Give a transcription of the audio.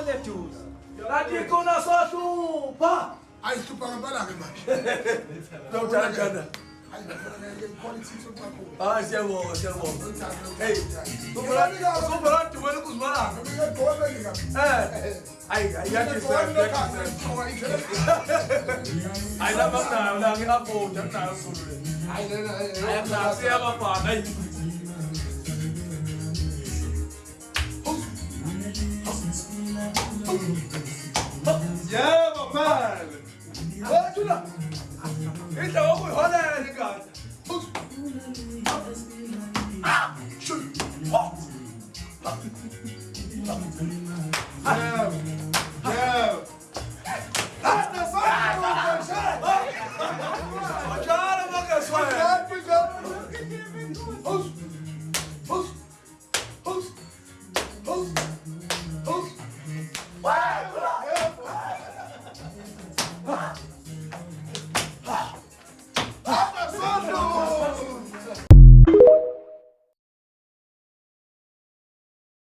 lettuce. La dico una sua sopa. Ai supa nga bala nga mash. Don't tell Ghana. Ai quality supa ko. Ah, c'est bon. Hey, super tu veux le coup voilà. Ai, ya que ça. Ai la basta, la ngi apo, dan na so. Ai na se ama pa dai. Yeah, my man. What tu là? Et t'as envoyé voilà les gars. What?